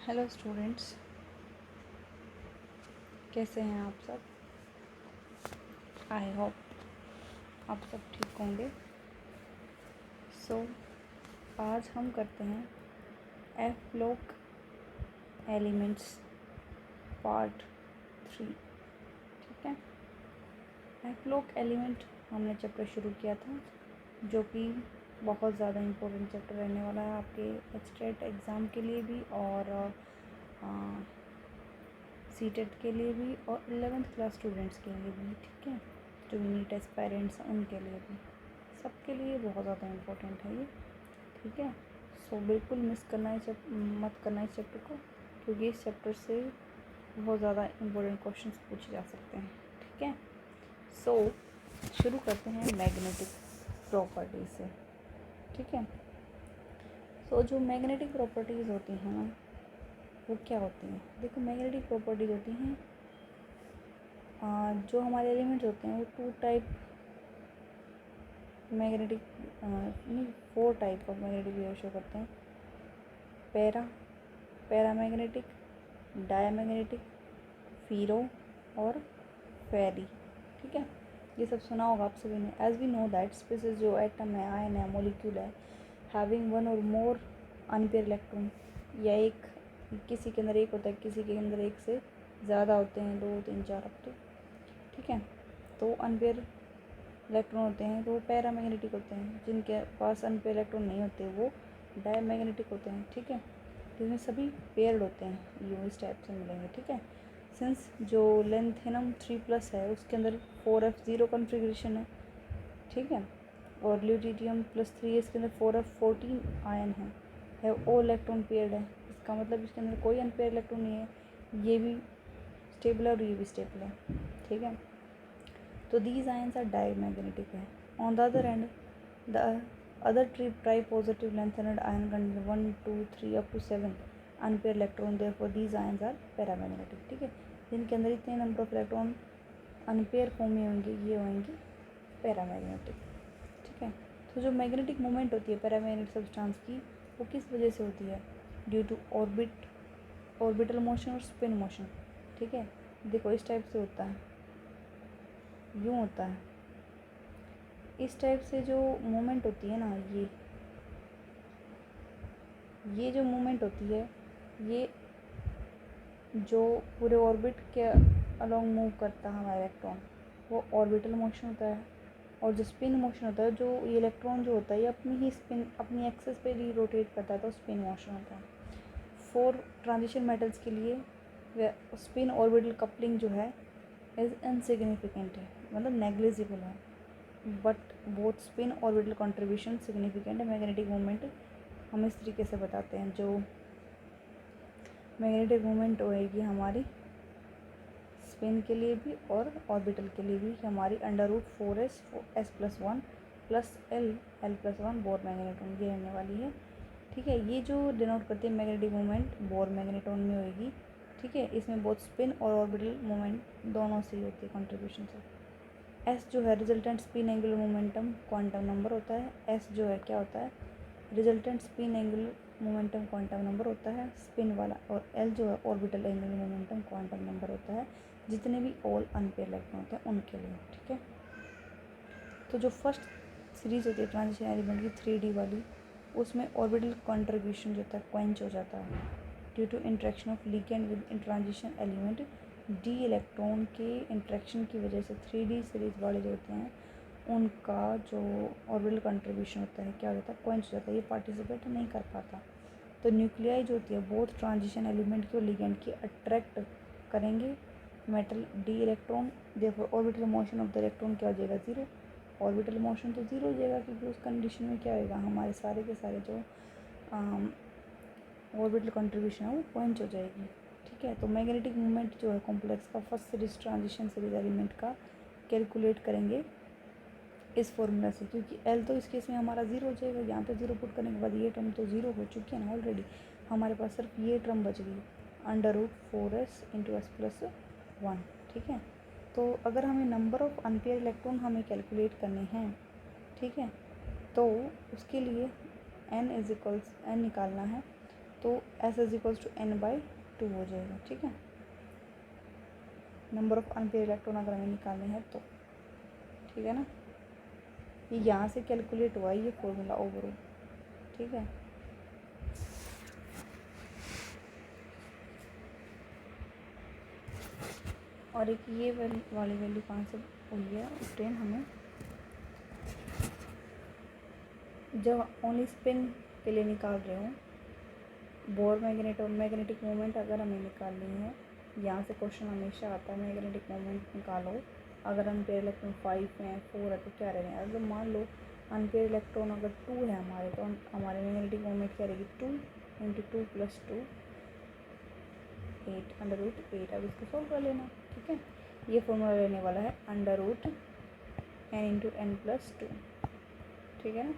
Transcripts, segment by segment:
Hello students, कैसे हैं आप सब। आई होप आप सब ठीक होंगे। आज हम करते हैं एफ ब्लॉक एलिमेंट्स पार्ट 3। ठीक है, एफ ब्लॉक एलिमेंट हमने चैप्टर शुरू किया था, जो कि बहुत ज़्यादा इम्पोर्टेंट चैप्टर रहने वाला है आपके एचटेट एग्ज़ाम के लिए भी और सीटेट के लिए भी और 11th क्लास स्टूडेंट्स के लिए भी। ठीक है, जो नीट एस्पायरेंट्स हैं उनके लिए भी, सबके लिए बहुत ज़्यादा इम्पोर्टेंट है ये। ठीक है, बिल्कुल मिस मत करना इस चैप्टर को, क्योंकि इस चैप्टर से बहुत ज़्यादा इम्पोर्टेंट क्वेश्चंस पूछे जा सकते हैं। ठीक है, शुरू करते हैं मैग्नेटिक प्रॉपर्टीज से। ठीक है, जो मैग्नेटिक प्रॉपर्टीज़ होती हैं ना, वो क्या होती हैं। देखो, मैग्नेटिक प्रॉपर्टीज होती हैं, जो हमारे एलिमेंट्स होते हैं वो 2 टाइप मैग्नेटिक नहीं 4 type of magnetic wave show करते हैं। पैरामैग्नेटिक, डायमैग्नेटिक, फेरो और फेरी। ठीक है, ये सब सुना होगा आप सभी ने। As we know that species जो एटम है, आयन है, मॉलिक्यूल है, हैविंग 1 और मोर अनपेयर इलेक्ट्रॉन, या एक किसी के अंदर एक होता है, किसी के अंदर एक से ज़्यादा होते हैं, 2 3 4 अब तो। ठीक है, तो अनपेयर इलेक्ट्रॉन होते हैं तो वो पैरामैग्नेटिक होते हैं। जिनके पास अनपेयर इलेक्ट्रॉन नहीं होते वो डायमैग्नेटिक होते हैं। ठीक है, जिसमें सभी पेयर्ड होते हैं, ये इस टाइप से मिलेंगे। ठीक है, सिंस जो लेंथेनम 3+ है उसके अंदर 4f0 कॉन्फ़िगरेशन है। ठीक है, और ल्यूटियम +3 इसके अंदर 4f14 आयन है ओ इलेक्ट्रॉन पेयर्ड है। इसका मतलब इसके अंदर कोई अनपेयर इलेक्ट्रॉन नहीं है, ये भी स्टेबल है और ये भी स्टेबल है। ठीक है, तो these ions are diamagnetic है। On the other hand, the other tri-positive lengthened ion contain 1 2 3 up to 7 unpaired electron, therefore these ions are paramagnetic। ठीक है, जिनके अंदर इतने number of electron unpaired form में होंगे ये होंगे पैरामैग्नेटिक। ठीक है, तो जो मैग्नेटिक मोमेंट होती है पैरामैग्नेटिक सब्सटेंस की, वो किस वजह से होती है। ड्यू टू ऑर्बिटल मोशन और स्पिन मोशन। ठीक है, देखो इस टाइप से होता है, यूँ होता है। इस टाइप से जो मूवमेंट होती है ना, ये जो मूवमेंट होती है, ये जो पूरे ऑर्बिट के अलोंग मूव करता है हमारा इलेक्ट्रॉन, वो ऑर्बिटल मोशन होता है। और जो स्पिन मोशन होता है, जो ये इलेक्ट्रॉन जो होता है ये अपनी ही स्पिन अपनी एक्सेस पे ही रोटेट करता है, तो स्पिन मोशन होता है। 4 ट्रांजिशन मेटल्स के लिए स्पिन ऑर्बिटल कपलिंग जो है इज इनसिग्निफिकेंट है, मतलब नेग्लिजिबल है। But both spin orbital contribution significant है। मैग्नेटिक मोमेंट हम इस तरीके से बताते हैं, जो मैग्नेटिक मोमेंट होएगी हमारी स्पिन के लिए भी और ऑर्बिटल के लिए भी, हमारी √4s s+1 plus l+1 bore magneton ये रहने वाली है। ठीक है, ये जो डिनोट करती है मैग्नेटिक मोमेंट बोर मैग्नेटॉन में होएगी। ठीक है, इसमें बोथ स्पिन और ऑर्बिटल मोमेंट दोनों से ही होती है कंट्रीब्यूशन से। एस जो है resultant spin angular momentum quantum number होता है। एस जो है क्या होता है, resultant spin angular momentum quantum number होता है स्पिन वाला। और एल जो है orbital angular momentum quantum number होता है जितने भी ऑल अनपेयर इलेक्ट्रॉन होते हैं उनके लिए। ठीक है, तो जो फर्स्ट सीरीज़ होती है ट्रांजिशन एलिमेंट की 3D वाली, उसमें ऑर्बिटल कंट्रीब्यूशन जो होता है क्वेंच हो जाता है due to interaction of ligand with transition element. D electron के इंट्रैक्शन की वजह से 3D सीरीज वाले जो होते हैं उनका जो ऑर्बिटल कंट्रीब्यूशन होता है क्या हो जाता है, क्वेंच हो जाता है, ये पार्टिसिपेट नहीं कर पाता। तो न्यूक्लियाई जो होती है बोथ ट्रांजिशन एलिमेंट की और लिगेंड की अट्रैक्ट करेंगे metal D electron. Therefore orbital motion of the electron क्या हो जाएगा, 0। ऑर्बिटल मोशन तो 0 हो जाएगा, क्योंकि उस कंडीशन में क्या होगा, हमारे सारे के सारे जो ऑर्बिटल कंट्रीब्यूशन है वो क्वेंच हो जाएगी। ठीक है, तो मैग्नेटिक मूवमेंट जो है कॉम्प्लेक्स का first series transition series element का कैलकुलेट करेंगे इस फॉर्मूला से, क्योंकि एल तो इस केस में हमारा 0 हो जाएगा। यहाँ पे 0 पुट करने के बाद ये टर्म तो 0 हो चुकी है ना ऑलरेडी, हमारे पास सिर्फ ये टर्म बच गई √4s × s+1। ठीक है, तो अगर हमें नंबर ऑफ अनपेयर इलेक्ट्रॉन हमें कैलकुलेट करने हैं, ठीक है, तो उसके लिए n निकालना है। तो S is equals to n/2 हो जाएगा। ठीक है, नंबर ऑफ अनपेयर इलेक्ट्रॉन अगर हमें निकालने हैं तो। ठीक है ना, ये यहाँ से कैलकुलेट हुआ ये फॉर्मूला ओवरऑल। ठीक है, और एक ये वाली वैल्यू कहाँ से हुई है ऑब्टेन हमें, जब ओनली स्पिन के लिए निकाल रहे हो, बोर मैग्नेट और मैग्नेटिक मोमेंट अगर हमें निकालनी है, यहाँ से क्वेश्चन हमेशा आता है मैग्नेटिक मोमेंट निकालो। अगर अनपेयर इलेक्ट्रॉन 5 हैं, 4 है, तो क्या रहेंगे। अगर मान लो अनपेयर इलेक्ट्रॉन अगर 2 है हमारे, तो हमारे मैग्नेटिक मोमेंट क्या रहेगी, 2 × 2 + 2 8 √8। अब इसको सॉल्व कर लेना। ठीक है, ये फॉर्मूला लेने वाला है √n × n + 2। ठीक है ना,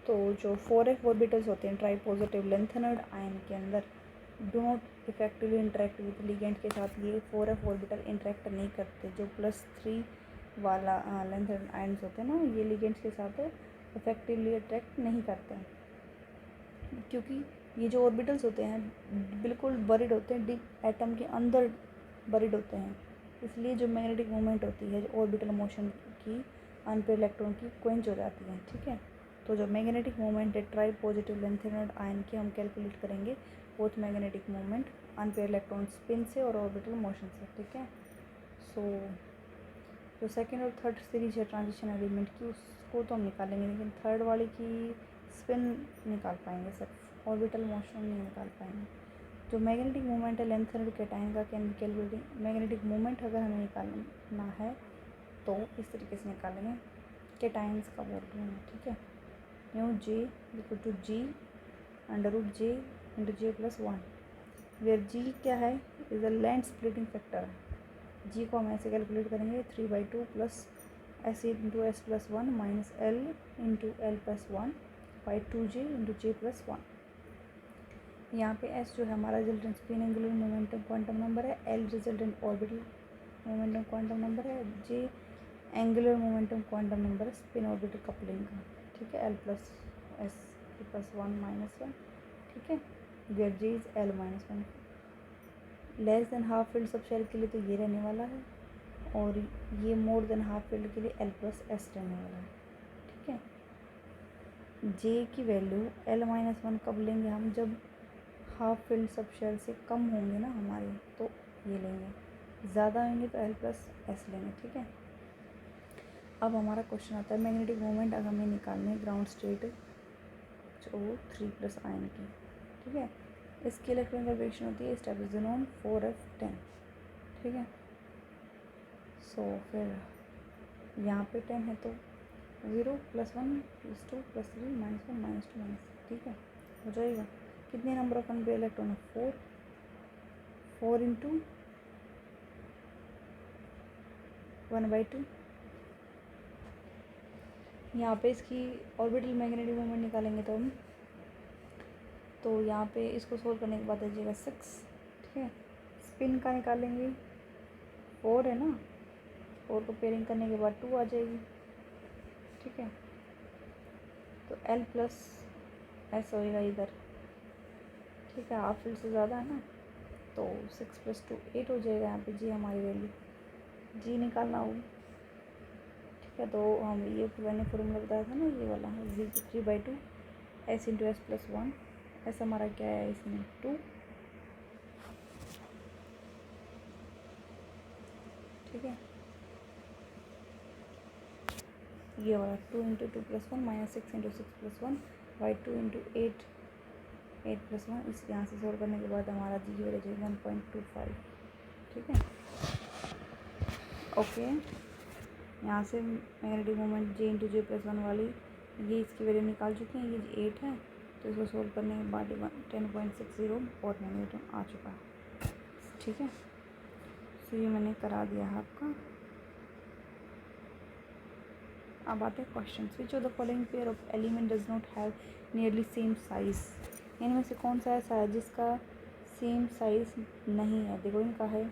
तो जो 4f ऑर्बिटल्स होते हैं ट्राई पॉजिटिव लेंथेनर्ड आयन के अंदर, do not effectively interact with ligand के साथ। ये 4f ऑर्बिटल इंटरेक्ट नहीं करते। जो +3 वाला लेंथेनर्ड आयन्स होते हैं ना, ये लिगेंड्स के साथ इफेक्टिवली अट्रैक्ट नहीं करते हैं, क्योंकि ये जो ऑर्बिटल्स होते हैं बिल्कुल बरिड होते हैं, डीप एटम के अंदर बरिड होते हैं। इसलिए जो मैग्नेटिक मूवमेंट होती है, जो ऑर्बिटल मोशन की, अनपेयर इलेक्ट्रॉन की क्वेंच हो जाती है। ठीक है, तो जो मैग्नेटिक मूवमेंट है ट्राई पॉजिटिव लेंथेनर्ड आयन की, हम कैलकुलेट करेंगे both magnetic movement unpaired electron spin से और ऑर्बिटल मोशन से। ठीक है, सो जो सेकेंड और थर्ड सीरीज है ट्रांजिशन एलिमेंट की, उसको तो हम निकालेंगे, लेकिन थर्ड वाली की स्पिन निकाल पाएंगे, सिर्फ ऑर्बिटल मोशन नहीं निकाल पाएंगे। जो मैग्नेटिक मूवमेंट है लेंथेनर्ड कैटायन का, can be calculating. Magnetic movement अगर हमें निकालना है तो इस तरीके से निकालेंगे, कैटायंस का बोल रहे हैं। ठीक है, j = g √j × j + 1, where g क्या है, is a length splitting factor. g को हम ऐसे कैलकुलेट करेंगे 3/2 + s × s + 1 - l × l + 1 by 2j × j + 1। यहाँ पे s जो है हमारा resultant spin angular momentum quantum number है, l resultant orbital momentum quantum number है, j angular momentum quantum number है स्पिन ऑर्बिटल कपलिंग का। ठीक है, l + s + 1 - 1। ठीक है, where j is l - 1। Less than half filled subshell के लिए तो ये रहने वाला है, और ये मोर देन हाफ फील्ड के लिए l + s रहने वाला है। ठीक है, j की वैल्यू l - 1 कब लेंगे हम, जब हाफ फील्ड सब शेल से कम होंगे ना हमारे, तो ये लेंगे। ज़्यादा होंगे तो l + s लेंगे। ठीक है, अब हमारा क्वेश्चन आता है मैग्नेटिक मोमेंट अगर हमें निकालने ग्राउंड स्टेट जो 3+ आयन की। ठीक है, इसकी इलेक्ट्रॉन कन्फिग्रेशन होती है स्टेबल ज़ोन 4f10। ठीक है, सो फिर यहाँ पे 10 है तो 0 + 1 + 2 + 3 - 1 - 2 - ठीक है, हो जाएगा। कितने नंबर ऑफ अनपेयर इलेक्ट्रॉन है, 4 × 1/2। यहाँ पे इसकी ऑर्बिटल मैग्नेटिक मोमेंट निकालेंगे तो हम, तो यहाँ पे इसको सोल्व करने के बाद आ जाएगा 6। ठीक है, स्पिन का निकालेंगे, 4 है ना, 4 को पेयरिंग करने के बाद 2 आ जाएगी। ठीक है, तो l + s होएगा इधर। ठीक है, हाफ फील्ड से ज़्यादा है ना, तो 6 + 2 8 हो जाएगा। यहाँ पे जी हमारी वैल्यू जी निकालना होगी। ठीक है, तो हम ये मैंने फॉर्मूला बताया था ना, ये वाला 3/2 s × s + 1। s हमारा क्या है इसमें 2। ठीक है, ये वाला 2 × 2 + 1 - 6 × 6 + 1 by 2 × 8 + 1। इस यहाँ से सोल्व करने के बाद हमारा जी हो जाएगा 1.25। ठीक है, ओके। यहाँ से मैग्नेटिक मोमेंट j × j + 1 वाली ये इसकी वैल्यू निकाल चुके हैं, ये 8 है, तो इसको सोल्व करने के बाद 10.60 और मैग्नेटिक आ चुका है। ठीक है, तो ये मैंने करा दिया है आपका। अब आते हैं question. Which of the following pair of element does not have nearly same size. इनमें से कौन सा ऐसा है जिसका सेम साइज नहीं है। देखो इनका है,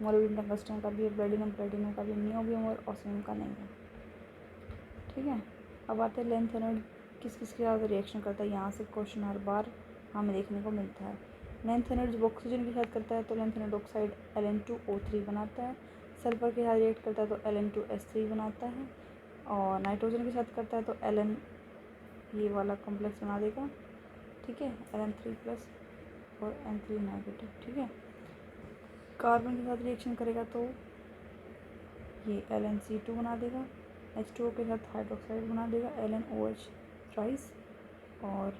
मोलिब्डेनम टंगस्टन का भी है, प्लेटिनम का भी, नियोबियम और ऑस्मियम का नहीं है। ठीक है, अब आते हैं लेंथेनर्ड किस किस के साथ रिएक्शन करता है, यहाँ से क्वेश्चन हर बार हमें देखने को मिलता है। लैंथेनॉइड जब ऑक्सीजन के साथ करता है तो लैंथेनॉइड ऑक्साइड Ln2O3 बनाता है। सल्फर के साथ रिएक्ट करता है तो Ln2S3 बनाता है। और नाइट्रोजन के साथ करता है तो Ln ये वाला कॉम्प्लेक्स बना देगा, ठीक है, Ln3+ और N3-, ठीक है। कार्बन के साथ रिएक्शन करेगा तो ये Ln(C2) बना देगा। H2O के साथ हाइड्रोक्साइड बना देगा LnOH थ्राइस। और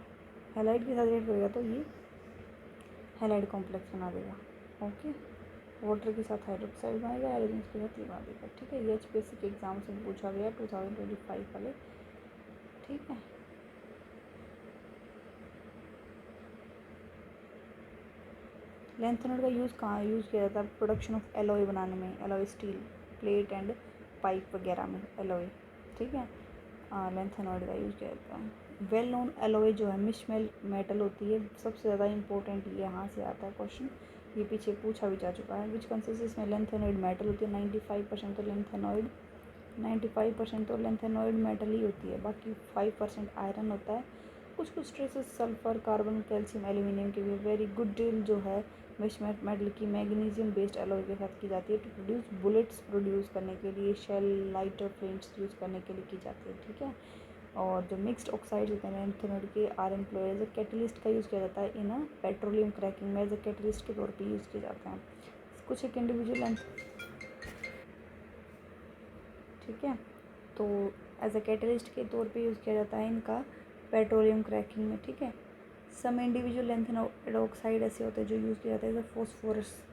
हैलाइड के साथ रिएक्ट करेगा तो ये हैलाइड कॉम्प्लेक्स बना देगा, ओके। वाटर के साथ हाइड्रोक्साइड बनाएगा, हाइड्रोजन के साथ ये बना देगा, ठीक है। ये बेसिक एग्जाम से पूछा गया 2025 वाले, ठीक है। लैंथेनॉइड का यूज़ कहाँ यूज़ किया जाता है? प्रोडक्शन ऑफ एलॉय बनाने में, alloy steel, plate and pipe वगैरह में एलॉय, ठीक है। लैंथेनॉइड का यूज़ किया जाता है। वेल नोन एलॉय जो है मिक्स्ड मेटल होती है, सबसे ज़्यादा इंपॉर्टेंट ये यहाँ से आता है क्वेश्चन, ये पीछे पूछा भी जा चुका है। विच कंसिस्ट में लैंथेनॉइड मेटल होती है, 95% तो लैंथेनॉइड 95% तो लैंथेनॉइड मेटल ही होती है, बाकी 5% आयरन होता है। कुछ कुछ traces sulphur, carbon, calcium, aluminium के भी। वेरी गुड डील जो है मिक्स्ड मेटल की मैग्नीशियम बेस्ड एलॉय के साथ की जाती है टू प्रोड्यूस बुलेट्स प्रोड्यूस करने के लिए, शेल, लाइटर फ्लेम्स यूज़ करने के लिए की जाती है, ठीक है। और जो मिक्स्ड ऑक्साइड होते हैं लैंथेनॉइड के are employ as a catalyst का यूज़ किया जाता है इन पेट्रोलियम क्रैकिंग में, एज ए कैटलिस्ट के तौर पर यूज़ किए जाते हैं। कुछ एक इंडिविजुअल, ठीक है, तो एज ए कैटलिस्ट के तौर पे यूज़ किया जाता है इनका पेट्रोलियम क्रैकिंग में, ठीक है। सम इंडिविजुअल लैंथेनॉइड ऑक्साइड ऐसे होते हैं जो यूज़ किया जाता है as phosphorus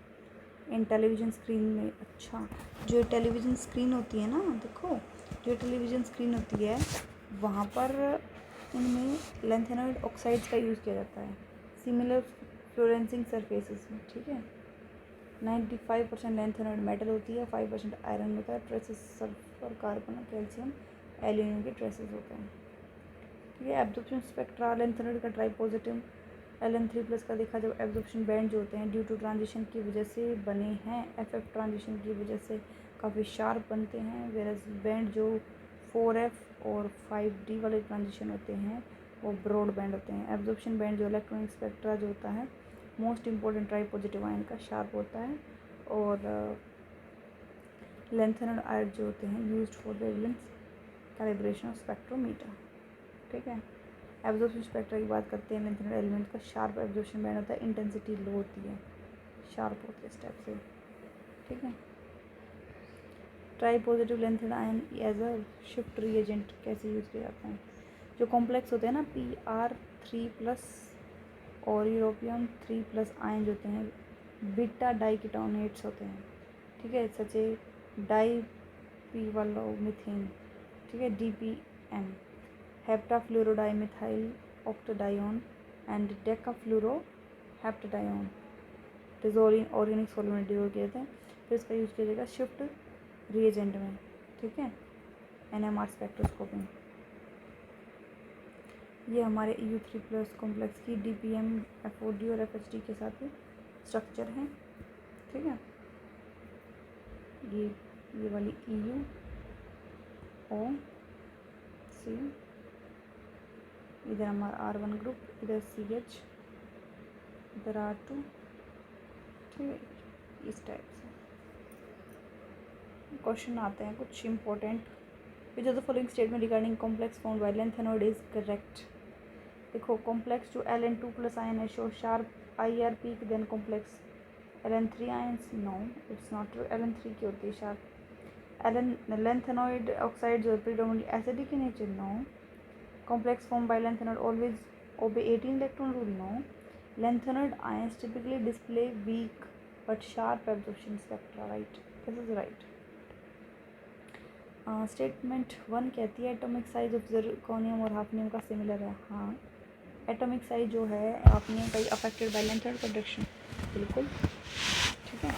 in television screen में। अच्छा, जो टेलीविज़न स्क्रीन होती है ना, देखो जो टेलीविज़न स्क्रीन होती है वहाँ पर इनमें लैंथेनॉइड ऑक्साइड्स का यूज़ किया जाता है सिमिलर फ्लोरेंसिंग सरफेसेस में, ठीक है। 95% लैंथेनॉइड मेटल होती है, 5% आयरन होता है, traces sulphur, carbon, calcium, aluminium के ट्रेसेस होते हैं, ठीक है। एब्जॉर्प्शन स्पेक्ट्रा लैंथेनॉइड का ट्राई पॉजिटिव Ln3+ का देखा जब एब्जॉर्प्शन बैंड जो होते हैं ड्यू टू ट्रांजिशन की वजह से बने हैं, FF ट्रांजिशन की वजह से काफ़ी शार्प बनते हैं, वेरस बैंड जो 4F और 5D वाले ट्रांजिशन होते हैं वो ब्रॉड बैंड होते हैं। एब्जॉर्प्शन बैंड जो इलेक्ट्रॉनिक स्पेक्ट्रा जो होता है most important try positive ion का शार्प होता है। और लैंथेनॉइड आयन जो होते हैं used for wavelength calibration of spectrometer, ठीक है। एब्जॉर्प्शन स्पेक्ट्रा की बात करते हैं, लैंथेनॉइड एलिमेंट का शार्प एब्जॉर्प्शन बैंड होता है, इंटेंसिटी लो होती है, शार्प होती है इस टाइप से, ठीक है। Tripositive lanthanoid ion as a shift reagent कैसे यूज़ किया जाता है? जो कॉम्प्लेक्स होते हैं ना Pr3+ और यूरोपियम 3+ आयन जो होते हैं बीटा डाइकीटोनेट्स होते हैं, ठीक है, सच ए डाइपीवलोमीथेन, ठीक है, DPM, heptafluorodimethyl octadiene and decafluoroheptadiene dissolve in organic solvent में डिजोल्व किए जाते हैं। फिर इसका यूज़ किया जाएगा शिफ्ट रिएजेंट में, ठीक है, NMR स्पेक्ट्रोस्कोपी में। ये हमारे EU3+ कॉम्प्लेक्स की DPM, FOD और FHD के साथ स्ट्रक्चर है, ठीक है। ये वाली EU O C, इधर हमारा R1 ग्रुप, इधर CH, इधर R2, ठीक है, इस टाइप से क्वेश्चन आते हैं कुछ important. Which of the following statement regarding complex found by lanthanoid is correct? देखो कॉम्प्लेक्स जो Ln2+ आयन है show sharp IR peak then complex Ln3 ions, no it's not true, Ln3 की होती है शार्प। लैंथेनॉइड ऑक्साइड जो है predominantly acidic in nature, no. Complex form by lanthanoid always obey 18 electron rule, no. Lanthanoid ions typically display weak but sharp absorption spectra, right, this is right. Statement 1 कहती है atomic size of zirconium और hafnium का similar है, हाँ। Atomic size जो है hafnium का affected by lanthanoid conduction, बिल्कुल, ठीक है।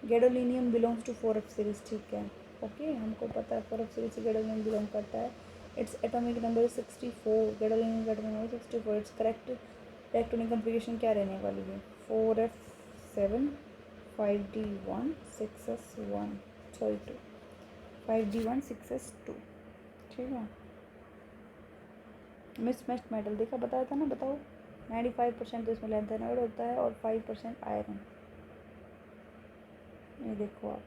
Gadolinium belongs to 4F series, ठीक है, ओके, हमको पता है 4F सीरीज से गैडोलिनियम बिलोंग करता है। इट्स एटॉमिक नंबर 64, गैडोलिनियम का atomic number 64। It's correct electronic configuration क्या रहने वाली है? 4F7 5D1 6S1 2। 5d1 6s2, ठीक है। मिसमैच्ड मेटल देखा, बताया था ना, बताओ। 95% तो इसमें लैंथेनॉइड होता है और 5% आयरन। ये देखो आप,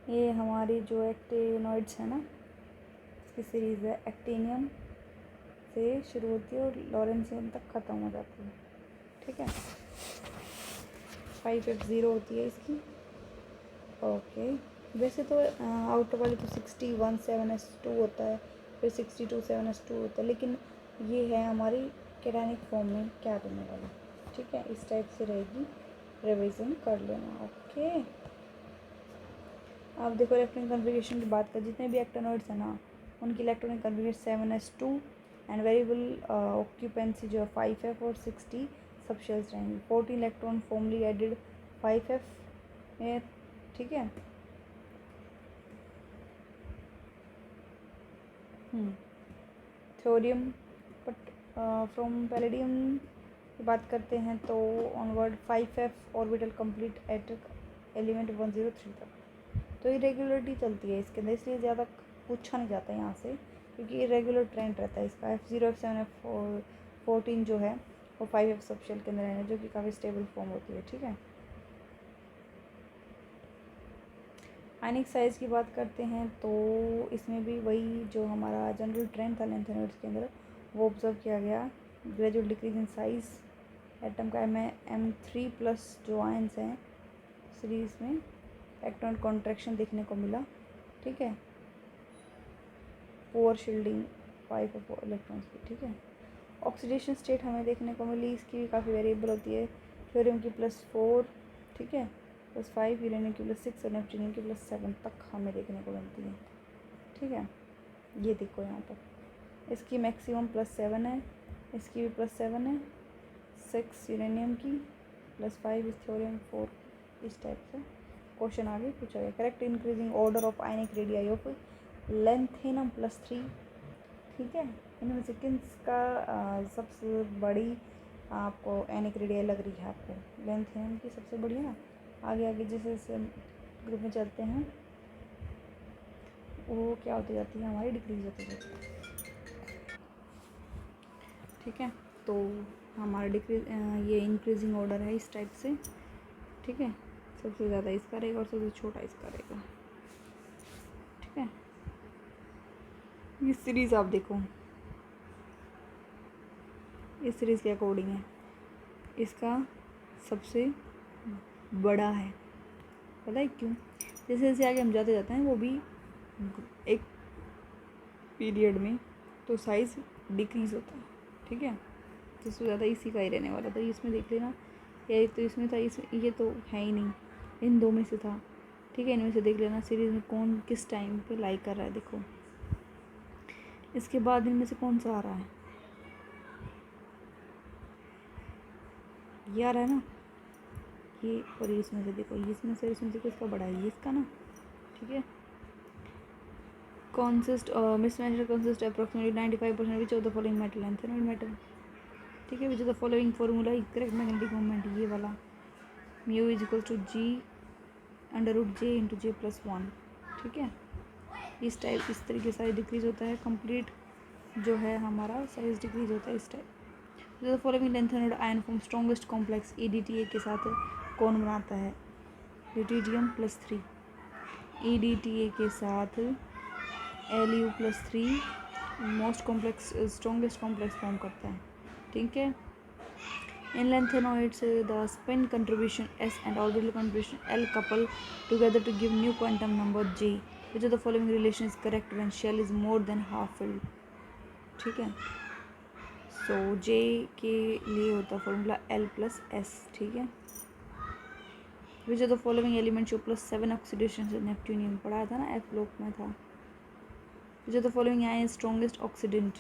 ये हमारी जो एक्टिनॉइड्स है ना, इसकी सीरीज़ है। एक्टिनियम से शुरू होती है और लॉरेंसियम तक ख़त्म हो जाती है, ठीक है। 5f0 होती है इसकी। ओके, वैसे तो आउटर वाली तो 61 7s2 होता है, फिर 62 7s2 होता है, लेकिन ये है हमारी कैटायनिक फॉर्म में क्या करने वाली, ठीक है। इस टाइप से रहेगी, रिवीजन कर लेना। ओके, आप देखो इलेक्ट्रॉनिक कन्फिगरेशन की बात करें, जितने भी एक्टिनॉइड्स हैं ना, उनकी electronic configuration 7s2 and variable occupancy जो है 5f और 60 सबशेल्स रहेंगे। 14 इलेक्ट्रॉन फॉर्मली एडेड 5f में, ठीक है। थोरियम, बट फ्रॉम पैलेडियम की बात करते हैं तो onward 5f orbital complete at element 103 तक। तो इरेगुलरिटी चलती है इसके अंदर, इसलिए ज़्यादा पूछा नहीं जाता है यहाँ से, क्योंकि इरेगुलर ट्रेंड रहता है इसका। F0 F7 F14 जो है वो 5f सबशेल के अंदर है, जो कि काफ़ी स्टेबल फॉर्म होती है, ठीक है। आयनिक साइज़ की बात करते हैं तो इसमें भी वही जो हमारा जनरल ट्रेंड था लैंथेनॉइड्स के अंदर, वो ऑब्जर्व किया गया। Gradual decrease in size atom का M3+ जो आयंस हैं सीरीज़ में, इलेक्ट्रॉन कॉन्ट्रैक्शन देखने को मिला, ठीक है। पुअर शील्डिंग 5 इलेक्ट्रॉन्स की, ठीक है। ऑक्सीडेशन स्टेट हमें देखने को मिली, इसकी भी काफ़ी वेरिएबल होती है। थ्योरियम की +4, ठीक है, +5, यूरेनियम की +6 और नेपच्यूनियम की +7 तक हमें देखने को मिलती है, ठीक है। ये देखो यहाँ पर इसकी मैक्सिमम +7 है, इसकी भी +7 है, 6 यूरेनियम की, +5 इस थ्योरियम 4, इस टाइप से क्वेश्चन आगे पूछा गया। Correct increasing order of ionic radii of lanthanum +3, ठीक है। इनमें से किसका सबसे बड़ी आपको आयनिक रेडियाई लग रही है? आपको लेंथेनम की सबसे बड़ी है ना। आगे आगे जैसे जैसे ग्रुप में चलते हैं वो क्या होती जाती है, हमारी डिक्रीज होती जाती है, ठीक है। तो हमारा डिक्रीज ये इंक्रीजिंग ऑर्डर है इस टाइप से, ठीक है। सबसे ज़्यादा इसका रहेगा और सबसे छोटा इसका रहेगा, ठीक है। ये सीरीज़ आप देखो, इस सीरीज़ के अकॉर्डिंग है, इसका सबसे बड़ा है। पता है क्यों? जैसे जैसे आगे हम जाते जाते हैं, वो भी एक पीरियड में तो साइज़ डिक्रीज़ होता है, ठीक है। जिससे ज़्यादा इसी का ही रहने वाला था। इसमें देख लेना, या तो इसमें था, ये तो है ही नहीं, इन दो में से था, ठीक है। इनमें से देख लेना सीरीज़ में कौन किस टाइम पे लाइक कर रहा है, देखो। इसके बाद इनमें से कौन सा आ रहा है? ये आ रहा है ना, ये। और इसमें से देखो, इसमें से किसका बड़ा है? ये इसका ना, ठीक है। consist mismatch consist approximately 95% which of the following metal lanthanide metal, ठीक है। which of the following formula is correct magnetic moment, ये वाला mu is equal to g √j into j+1, ठीक है। इस टाइप, इस तरीके से साइज डिक्रीज होता है, कंप्लीट जो है हमारा साइज डिक्रीज होता है इस टाइप। जो following lanthanoid ion form strongest complex EDTA के साथ कौन बनाता है? ड्यूटेरियम +3। EDTA के साथ Lu+3 most complex strongest complex form करता है, ठीक है। In lanthanoids the spin contribution S and orbital contribution L couple together to give new quantum number J. Which of the following relation is correct when shell is more than half filled, ठीक है। सो J के लिए होता है formula L+S, ठीक है। विच of the following element show +7 oxidation से नेपट्यूनियम, पढ़ाया था ना, F ब्लॉक में था। विच of the following ion strongest oxidant?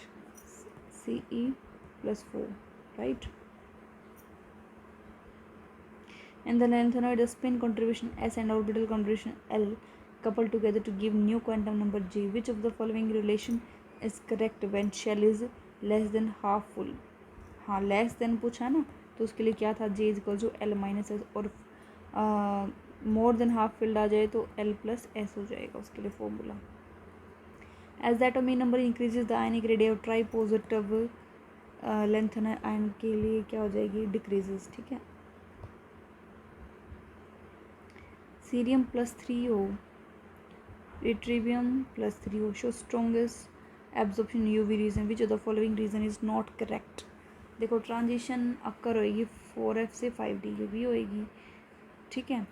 Ce+4, right. In the lanthanide, the spin contribution S and orbital contribution L coupled together to give new quantum number J. Which of the following relation is correct when shell is less than half full? हाँ, less than पूछा ना, तो उसके लिए क्या था? J equal to L-S। और more than half filled आ जाए तो L+S हो जाएगा उसके लिए formula. As the atomic number increases the ionic radius of tripositive length ion के लिए क्या हो जाएगी, डिक्रीजेस। ठीक है, सीरियम +3 हो, yttrium +3 हो, show strongest absorption UV region, which of the following region is not correct. देखो ट्रांजिशन अक्कर होएगी 4F से 5D की भी होएगी। ठीक है,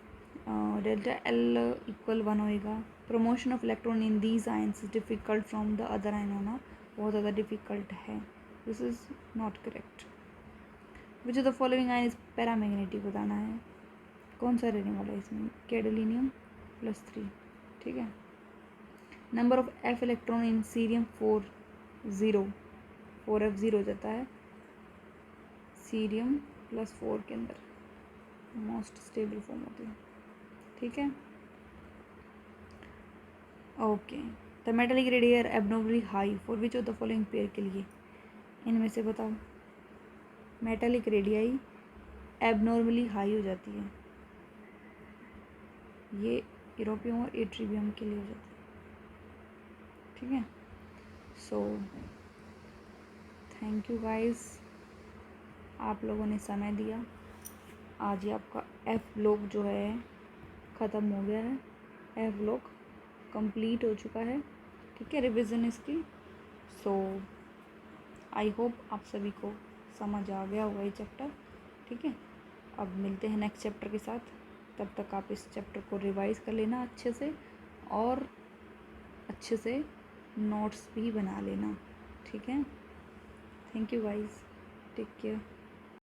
डेल्टा L = 1 होएगा। Promotion of electron in these ions is difficult from the other ion होना बहुत ज़्यादा डिफ़िकल्ट है, this is not correct. Which of the following ion is paramagnetic बताना है, कौन सा रहने वाला है इसमें, गैडोलीनियम +3। ठीक है, number of F electron in cerium 4F 0 हो जाता है सीरियम +4 के अंदर, मोस्ट स्टेबल फॉर्म होती है। ठीक है, okay. The metallic radii abnormally high for which of the following pair के लिए, इनमें से बताओ। मेटालिक रेडियाई एबनॉर्मली हाई हो जाती है, ये यूरोपियम और एट्रीबियम के लिए हो जाती है। ठीक है, सो थैंक यू गाइस, आप लोगों ने समय दिया। आज ही आपका F ब्लॉक जो है ख़त्म हो गया है, F ब्लॉक कंप्लीट हो चुका है। ठीक है, रिवीजन इसकी। सो आई होप आप सभी को समझ आ गया होगा ये चैप्टर। ठीक है, अब मिलते हैं नेक्स्ट चैप्टर के साथ, तब तक आप इस चैप्टर को रिवाइज कर लेना अच्छे से, और अच्छे से नोट्स भी बना लेना। ठीक है, thank you guys, take care.